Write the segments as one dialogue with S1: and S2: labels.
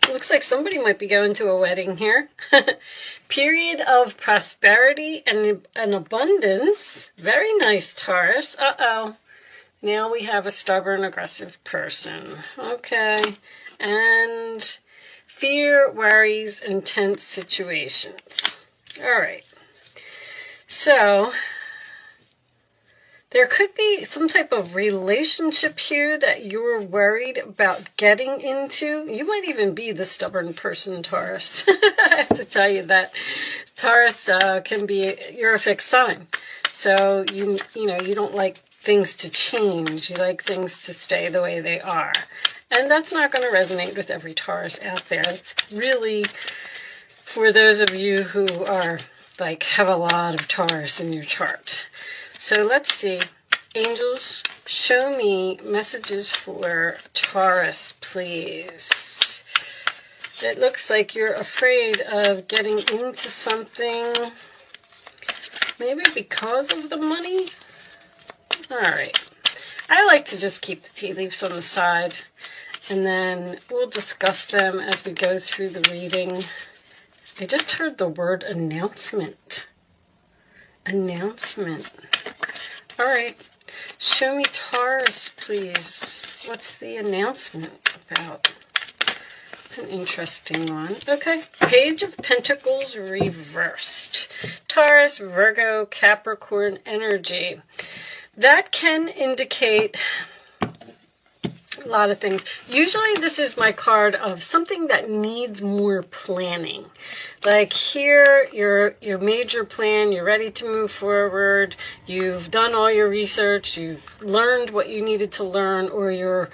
S1: Looks like somebody might be going to a wedding here. Period of prosperity and abundance. Very nice, Taurus. Uh-oh. Now we have a stubborn, aggressive person. Okay. And fear, worries, intense situations. All right. So there could be some type of relationship here that you're worried about getting into. You might even be the stubborn person, Taurus. I have to tell you that Taurus can be, you're a fixed sign. So, you don't like things to change. You like things to stay the way they are. And that's not going to resonate with every Taurus out there. It's really for those of you who are, have a lot of Taurus in your chart. So let's see. Angels, show me messages for Taurus, please. It looks like you're afraid of getting into something, maybe because of the money. All right. I like to just keep the tea leaves on the side, and then we'll discuss them as we go through the reading. I just heard the word announcement. Announcement. All right. Show me Taurus, please. What's the announcement about? It's an interesting one. Okay. Page of Pentacles reversed. Taurus, Virgo, Capricorn energy. That can indicate a lot of things. Usually this is my card of something that needs more planning. Like here, your major plan, you're ready to move forward, you've done all your research, you've learned what you needed to learn, or you're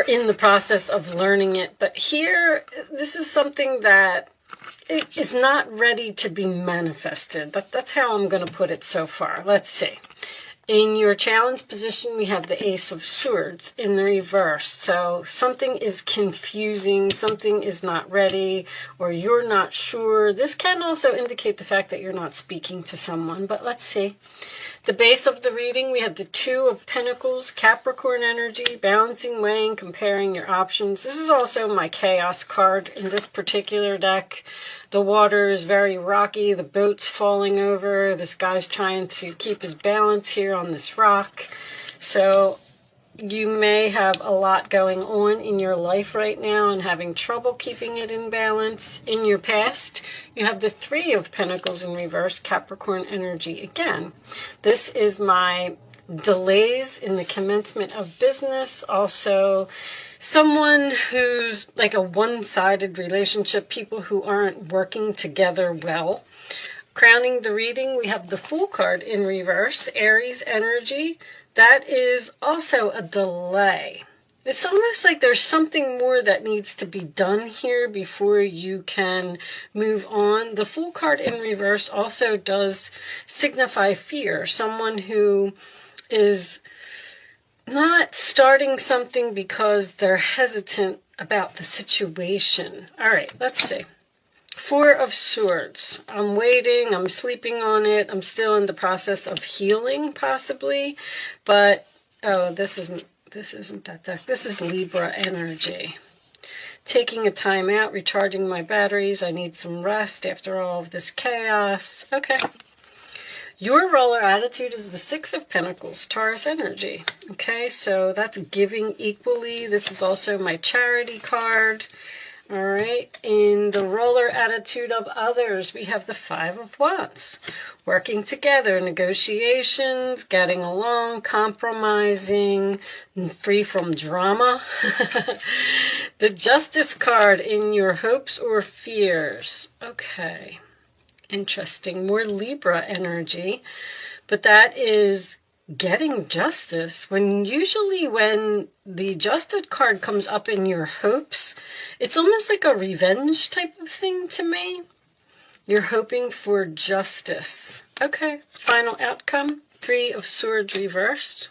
S1: in the process of learning it. But here, this is something that it is not ready to be manifested. But that's how I'm going to put it so far. Let's see. In your challenge position, we have the Ace of Swords in the reverse. So something is confusing, something is not ready, or you're not sure. This can also indicate the fact that you're not speaking to someone, but let's see. The base of the reading, we have the Two of Pentacles, Capricorn energy, balancing, weighing, comparing your options. This is also my chaos card in this particular deck. The water is very rocky, the boat's falling over, this guy's trying to keep his balance here on this rock. So you may have a lot going on in your life right now and having trouble keeping it in balance. In your past, you have the Three of Pentacles in reverse, Capricorn energy again. This is my delays in the commencement of business. Also, someone who's like a one-sided relationship, people who aren't working together well. Crowning the reading, we have the Fool card in reverse, Aries energy. That is also a delay. It's almost like there's something more that needs to be done here before you can move on. The Fool card in reverse also does signify fear. Someone who is not starting something because they're hesitant about the situation. All right, let's see. Four of Swords. I'm waiting. I'm sleeping on it. I'm still in the process of healing, possibly. But, oh, this isn't that deck. This is Libra energy. Taking a time out, recharging my batteries. I need some rest after all of this chaos. Okay. Your roller attitude is the Six of Pentacles, Taurus energy. Okay, so that's giving equally. This is also my charity card. All right, in the roller attitude of others, we have the Five of Wands. Working together, negotiations, getting along, compromising, free from drama. The Justice card in your hopes or fears. Okay, interesting. More Libra energy, but that is getting justice. Usually when the Justice card comes up in your hopes, it's almost like a revenge type of thing to me. You're hoping for justice. Okay, final outcome. Three of Swords reversed.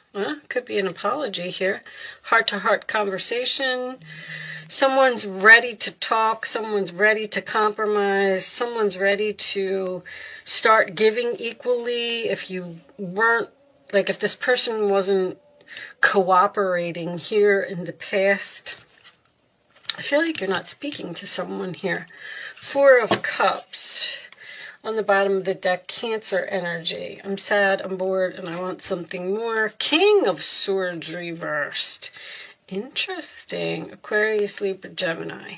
S1: Could be an apology here. Heart-to-heart conversation. Someone's ready to talk. Someone's ready to compromise. Someone's ready to start giving equally. If you weren't, if this person wasn't cooperating here in the past, I feel like you're not speaking to someone here. Four of Cups. On the bottom of the deck, Cancer energy. I'm sad, I'm bored, and I want something more. King of Swords reversed. Interesting. Aquarius, Libra, Gemini.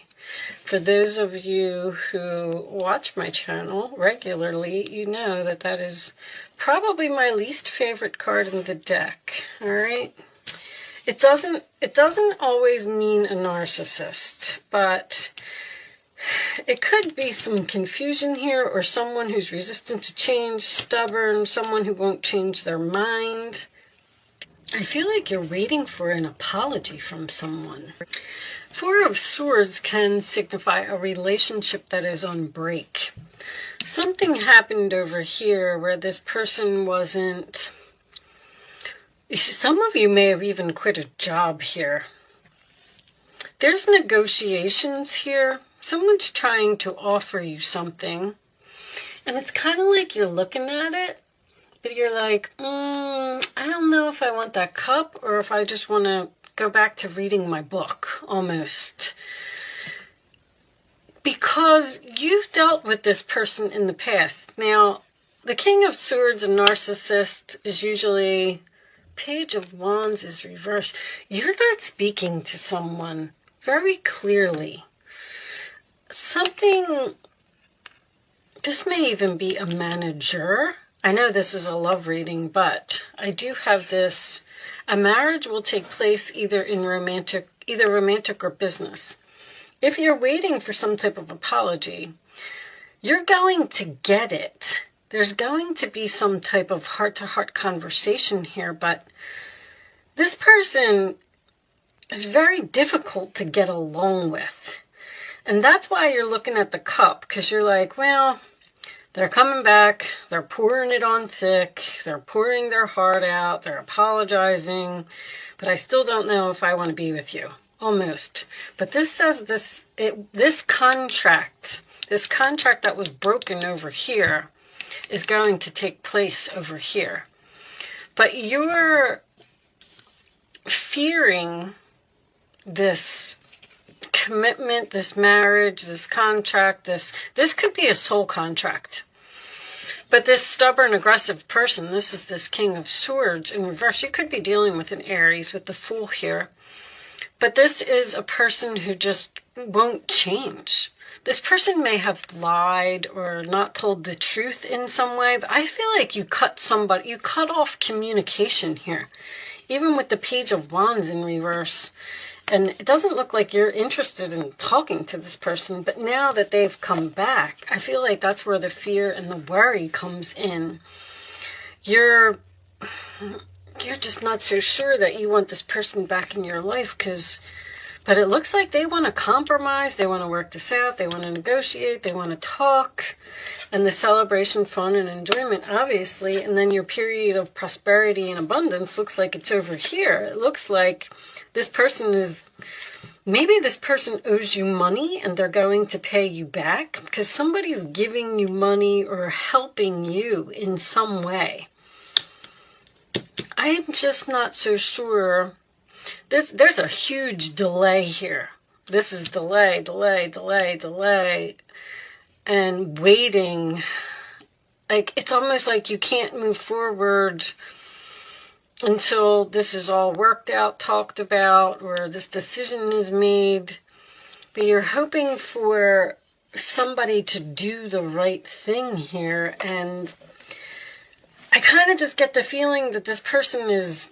S1: For those of you who watch my channel regularly, you know that that is probably my least favorite card in the deck. All right. It doesn't always mean a narcissist, but it could be some confusion here, or someone who's resistant to change, stubborn, someone who won't change their mind. I feel like you're waiting for an apology from someone. Four of Swords can signify a relationship that is on break. Something happened over here where this person wasn't... Some of you may have even quit a job here. There's negotiations here. Someone's trying to offer you something. And it's kind of like you're looking at it, but you're like, I don't know if I want that cup or if I just want to go back to reading my book, almost. Because you've dealt with this person in the past. Now, the King of Swords, a narcissist, is usually... Page of Wands is reversed. You're not speaking to someone very clearly. Something... This may even be a manager. I know this is a love reading, but I do have this. A marriage will take place either romantic or business. If you're waiting for some type of apology, you're going to get it. There's going to be some type of heart-to-heart conversation here, but this person is very difficult to get along with. And that's why you're looking at the cup, because you're like, well... They're coming back, they're pouring it on thick, they're pouring their heart out, they're apologizing, but I still don't know if I want to be with you. Almost. But this says this contract that was broken over here is going to take place over here. But you're fearing this commitment, this marriage, this contract, this could be a soul contract. But this stubborn, aggressive person, this is this King of Swords in reverse. You could be dealing with an Aries with the Fool here. But this is a person who just won't change. This person may have lied or not told the truth in some way, but I feel like you cut off communication here. Even with the Page of Wands in reverse. And it doesn't look like you're interested in talking to this person, but now that they've come back, I feel like that's where the fear and the worry comes in. You're just not so sure that you want this person back in your life, but it looks like they want to compromise, they want to work this out, they want to negotiate, they want to talk, and the celebration, fun, and enjoyment, obviously, and then your period of prosperity and abundance looks like it's over here. It looks like this person maybe this person owes you money and they're going to pay you back because somebody's giving you money or helping you in some way. I'm just not so sure. There's a huge delay here. This is delay, and waiting. Like, it's almost like you can't move forward until this is all worked out, talked about, or this decision is made. But you're hoping for somebody to do the right thing here. And I kind of just get the feeling that this person is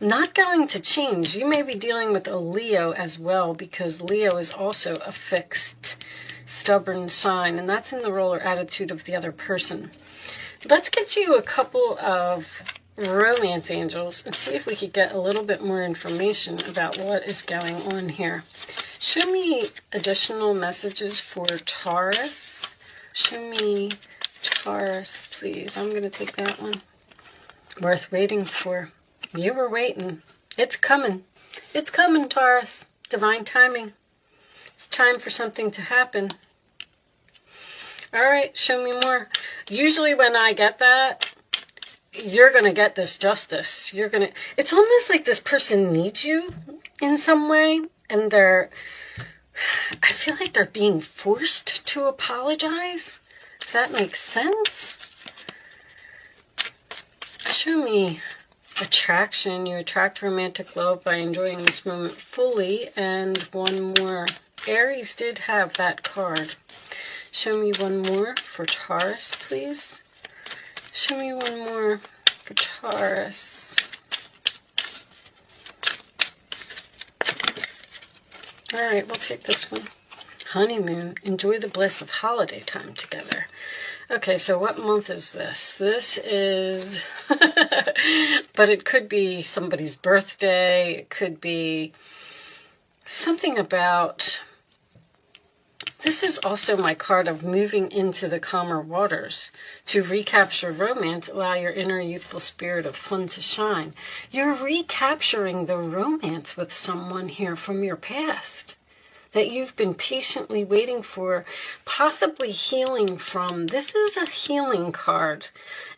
S1: not going to change. You may be dealing with a Leo as well, because Leo is also a fixed, stubborn sign. And that's in the role or attitude of the other person. Let's get you a couple of romance angels and see if we could get a little bit more information about what is going on here. Show me additional messages for Taurus. Show me Taurus, please. I'm going to take that one. Worth waiting for. You were waiting. It's coming. It's coming, Taurus. Divine timing. It's time for something to happen. All right, show me more. Usually when I get that, you're going to get this justice. It's almost like this person needs you. in some way, and I feel like they're being forced to apologize. If that makes sense. Show me attraction. You attract romantic love by enjoying this moment fully. And one more. Aries did have that card. Show me one more for Taurus, please. Show me one more for Taurus. All right, we'll take this one. Honeymoon. Enjoy the bliss of holiday time together. Okay, so what month is this? This is, but it could be somebody's birthday. It could be something about, this is also my card of moving into the calmer waters. To recapture romance, allow your inner youthful spirit of fun to shine. You're recapturing the romance with someone here from your past that you've been patiently waiting for, possibly healing from. This is a healing card.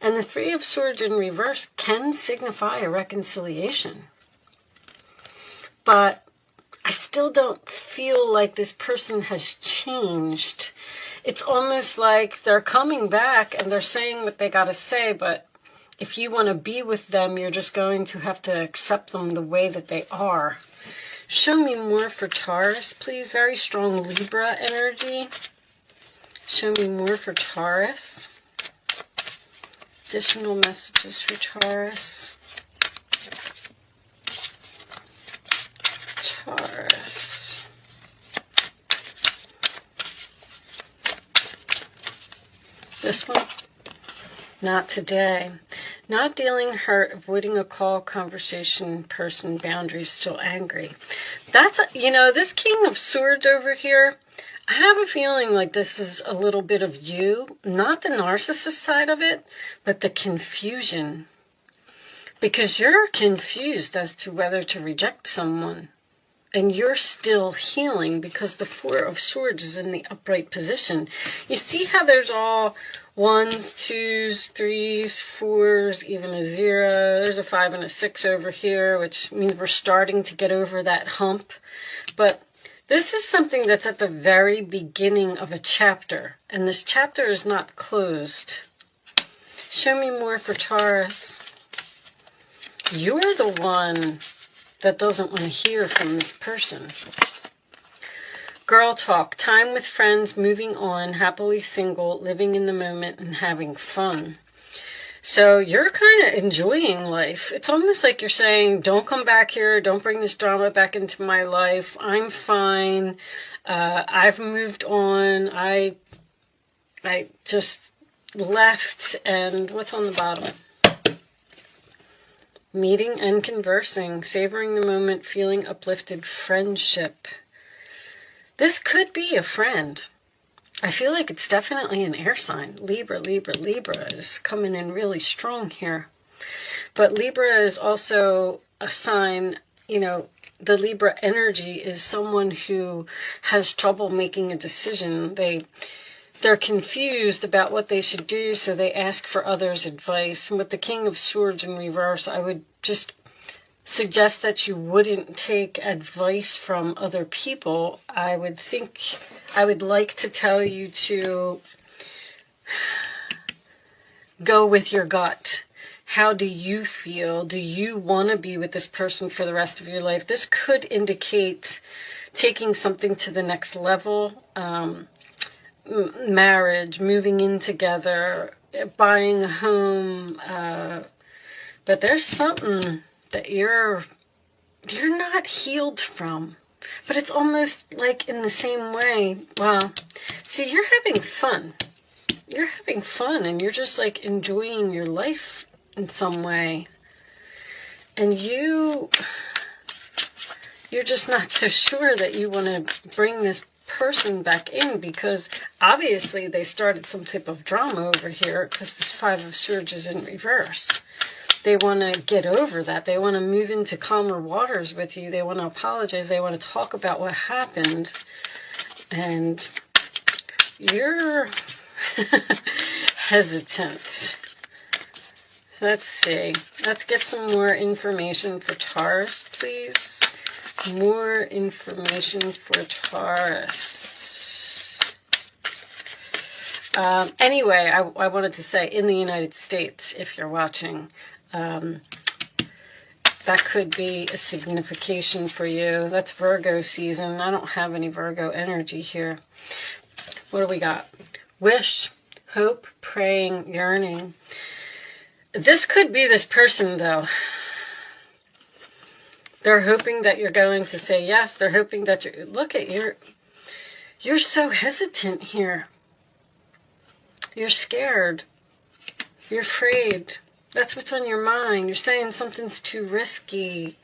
S1: And the Three of Swords in reverse can signify a reconciliation. But I still don't feel like this person has changed. It's almost like they're coming back and they're saying what they got to say, but if you want to be with them, you're just going to have to accept them the way that they are. Show me more for Taurus, please. Very strong Libra energy. Show me more for Taurus. Additional messages for Taurus. Taurus. This one? Not today. Not dealing hurt, avoiding a call, conversation, person, boundaries, still angry. That's, this King of Swords over here, I have a feeling like this is a little bit of you, not the narcissist side of it, but the confusion. Because you're confused as to whether to reject someone. And you're still healing because the Four of Swords is in the upright position. You see how there's all 1s, 2s, 3s, 4s, even a 0. There's a 5 and a 6 over here, which means we're starting to get over that hump. But this is something that's at the very beginning of a chapter. And this chapter is not closed. Show me more for Taurus. You're the one that doesn't want to hear from this person. Girl talk, time with friends, moving on, happily single, living in the moment, and having fun. So you're kind of enjoying life. It's almost like you're saying, don't come back here, don't bring this drama back into my life. I'm fine. I've moved on. I just left, and what's on the bottom? Meeting and conversing, savoring the moment, feeling uplifted, friendship. This could be a friend. I feel like it's definitely an air sign. Libra, Libra, Libra is coming in really strong here. But Libra is also a sign, the Libra energy is someone who has trouble making a decision. They're confused about what they should do, so they ask for others' advice. And with the King of Swords in reverse, I would just suggest that you wouldn't take advice from other people. I would like to tell you to go with your gut. How do you feel? Do you want to be with this person for the rest of your life? This could indicate taking something to the next level. Marriage, moving in together, buying a home, but there's something that you're not healed from. But it's almost like in the same way. Wow. See, you're having fun. You're having fun, and you're just like enjoying your life in some way. And you're just not so sure that you want to bring this person back in, because obviously they started some type of drama over here, because this Five of Swords is in reverse. They want to get over that. They want to move into calmer waters with you. They want to apologize. They want to talk about what happened. And you're hesitant. Let's see. Let's get some more information for Taurus, please. More information for Taurus. Anyway, I wanted to say, in the United States, if you're watching, that could be a signification for you. That's Virgo season. I don't have any Virgo energy here. What do we got? Wish, hope, praying, yearning. This could be this person, though. They're hoping that you're going to say yes. They're hoping that you're... Look at you're so hesitant here. You're scared. You're afraid. That's what's on your mind. You're saying something's too risky.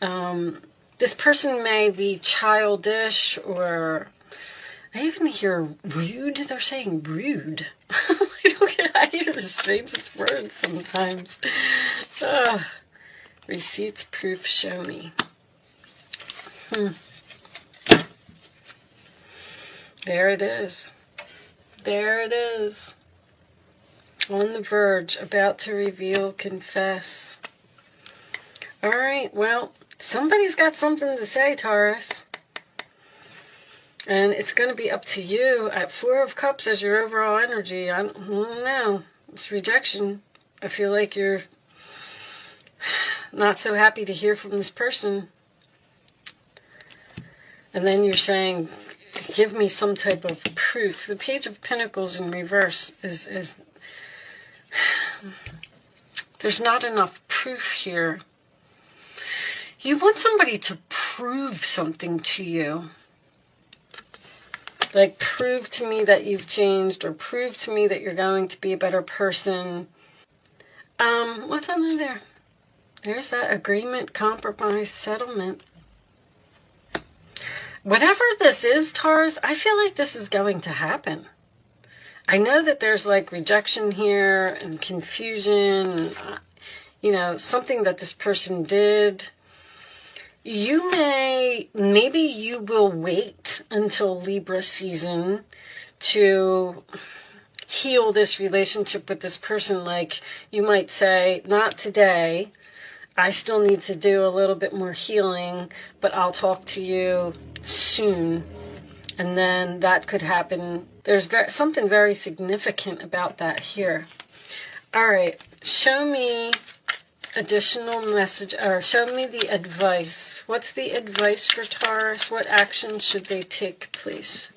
S1: This person may be childish, or I even hear rude. They're saying rude. I hear the strangest words sometimes. Receipts, proof, show me. There it is. There it is. On the verge, about to reveal, confess. All right, well, somebody's got something to say, Taurus. And it's going to be up to you. At Four of Cups as your overall energy, I don't know. It's rejection. I feel like you're not so happy to hear from this person. And then you're saying, give me some type of proof. The Page of Pentacles in reverse is there's not enough proof here. You want somebody to prove something to you. Like, prove to me that you've changed, or prove to me that you're going to be a better person. What's under there? There's that agreement, compromise, settlement. Whatever this is, Taurus, I feel like this is going to happen. I know that there's like rejection here and confusion, something that this person did. Maybe you will wait until Libra season to heal this relationship with this person. Like, you might say, not today. I still need to do a little bit more healing, but I'll talk to you soon. And then that could happen. There's something very significant about that here. All right, show me additional message, or show me the advice. What's the advice for Taurus? What action should they take, please?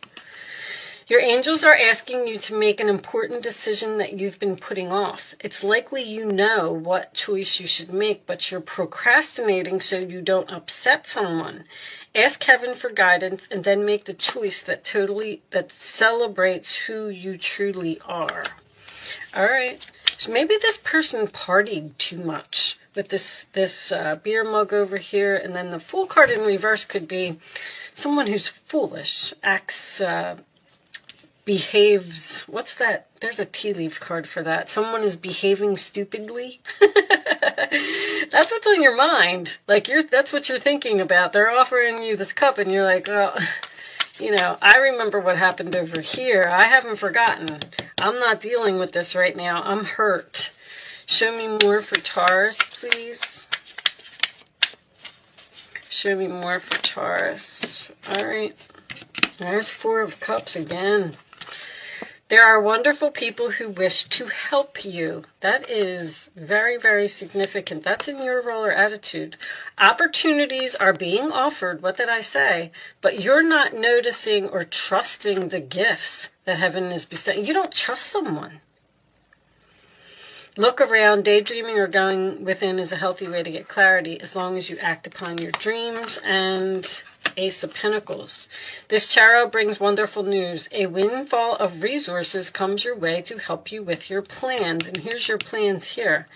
S1: Your angels are asking you to make an important decision that you've been putting off. It's likely you know what choice you should make, but you're procrastinating so you don't upset someone. Ask heaven for guidance and then make the choice that celebrates who you truly are. All right. So maybe this person partied too much with this beer mug over here, and then the Fool card in reverse could be someone who's foolish, acts, behaves. What's that? There's a tea leaf card for that. Someone is behaving stupidly. That's what's on your mind. Like, that's what you're thinking about. They're offering you this cup, and you're like, well, I remember what happened over here. I haven't forgotten. I'm not dealing with this right now. I'm hurt. Show me more for Taurus, please. Show me more for Taurus. All right. There's Four of Cups again. There are wonderful people who wish to help you. That is very, very significant. That's in your role or attitude. Opportunities are being offered, what did I say? But you're not noticing or trusting the gifts that heaven is bestowing. You don't trust someone. Look around. Daydreaming or going within is a healthy way to get clarity, as long as you act upon your dreams. And Ace of Pentacles. This tarot brings wonderful news. A windfall of resources comes your way to help you with your plans. And here's your plans here.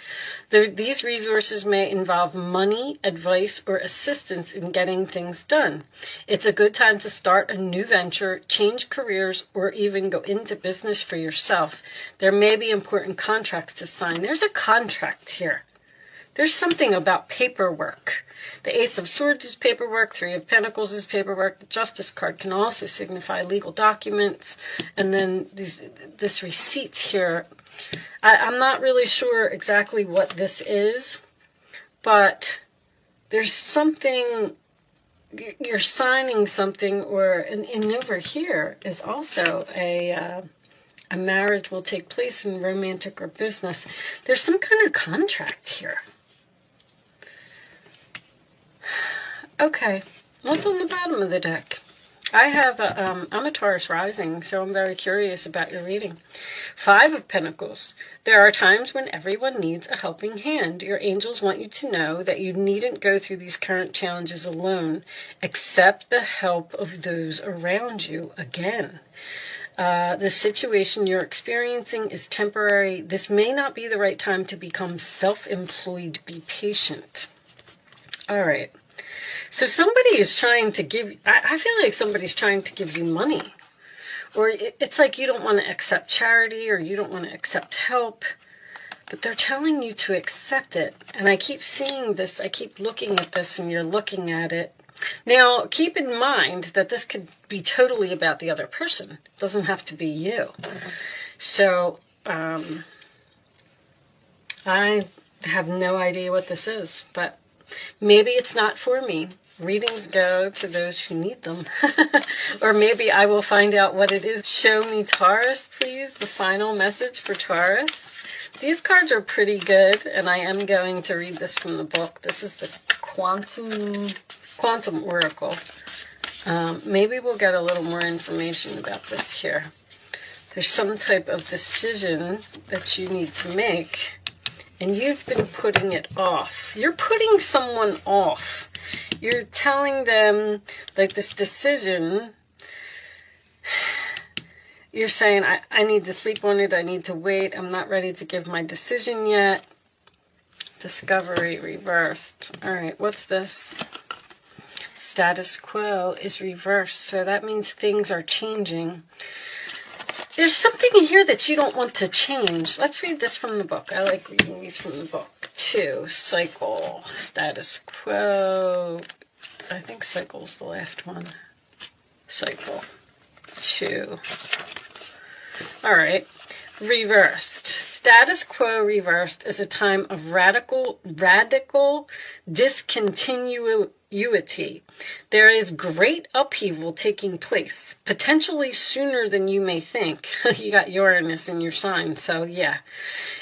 S1: These resources may involve money, advice, or assistance in getting things done. It's a good time to start a new venture, change careers, or even go into business for yourself. There may be important contracts to sign. There's a contract here. There's something about paperwork. The Ace of Swords is paperwork. Three of Pentacles is paperwork. The Justice card can also signify legal documents. And then this receipts here. I'm not really sure exactly what this is, but there's something you're signing something, and over here is also a marriage will take place in romantic or business. There's some kind of contract here. Okay, what's on the bottom of the deck? I'm a Taurus rising, so I'm very curious about your reading. 5 of Pentacles. There are times when everyone needs a helping hand. Your angels want you to know that you needn't go through these current challenges alone. Accept the help of those around you. Again, the situation you're experiencing is temporary. This may not be the right time to become self-employed. Be patient. All right. So somebody is trying to give, I feel like somebody's trying to give you money. Or it's like you don't want to accept charity, or you don't want to accept help. But they're telling you to accept it. And I keep seeing this, I keep looking at this, and you're looking at it. Now, keep in mind that this could be totally about the other person. It doesn't have to be you. So, I have no idea what this is, but maybe it's not for me. Readings go to those who need them. Or maybe I will find out what it is. Show me Taurus, please. The final message for Taurus. These cards are pretty good, and I am going to read this from the book. This is the Quantum Oracle. Maybe we'll get a little more information about this here. There's some type of decision that you need to make, and you've been putting it off. You're putting someone off. You're telling them, like, this decision, you're saying, I need to sleep on it, I need to wait, I'm not ready to give my decision yet. Discovery reversed. All right, what's this? Status quo is reversed, so that means things are changing. There's something here that you don't want to change. Let's read this from the book. I like reading these from the book, too. Cycle, status quo. I think cycle's the last one. Cycle, 2. All right, reversed. Status quo reversed is a time of radical discontinuity. There is great upheaval taking place, potentially sooner than you may think. You got Uranus in your sign, so yeah.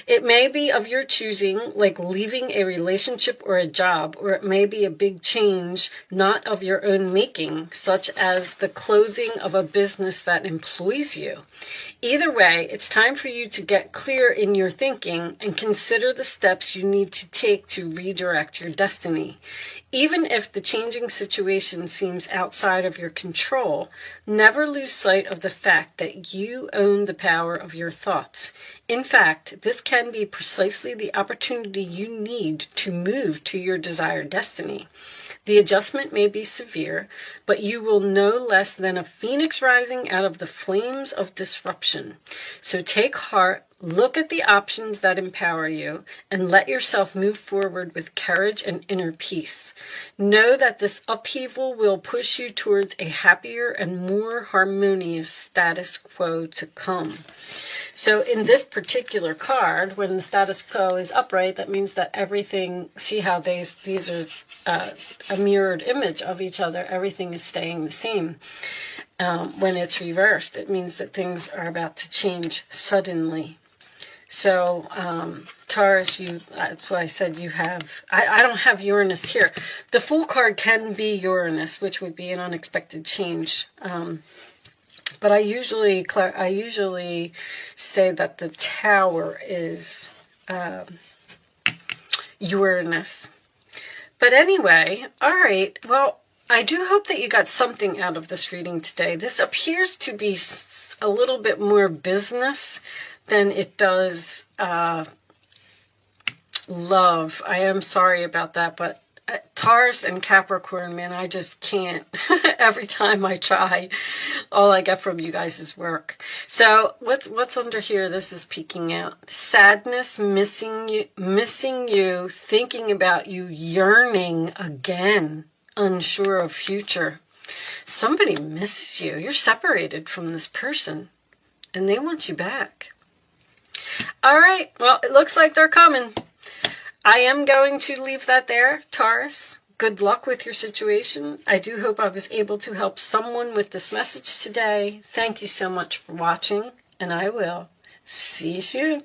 S1: It may be of your choosing, like leaving a relationship or a job, or it may be a big change not of your own making, such as the closing of a business that employs you. Either way, it's time for you to get clear in your thinking and consider the steps you need to take to redirect your destiny. Even if the changing situation seems outside of your control, never lose sight of the fact that you own the power of your thoughts. In fact, this can be precisely the opportunity you need to move to your desired destiny. The adjustment may be severe, but you will no less than a phoenix rising out of the flames of disruption. So take heart, look at the options that empower you, and let yourself move forward with courage and inner peace. Know that this upheaval will push you towards a happier and more harmonious status quo to come. So in this particular card, when the status quo is upright, that means that everything, see how these are a mirrored image of each other, everything is staying the same. When it's reversed, it means that things are about to change suddenly. So, Taurus, that's why I said you have, I don't have Uranus here. The Fool card can be Uranus, which would be an unexpected change. But I usually say that the Tower is Uranus. But anyway, all right, well, I do hope that you got something out of this reading today. This appears to be a little bit more business than it does love. I am sorry about that, but Taurus and Capricorn, man, I just can't. Every time I try, all I get from you guys is work. So what's under here? This is peeking out. Sadness, missing you, thinking about you, yearning again, unsure of future. Somebody misses you. You're separated from this person, and they want you back. All right, well, it looks like they're coming. I am going to leave that there, Taurus. Good luck with your situation. I do hope I was able to help someone with this message today. Thank you so much for watching, and I will see you soon.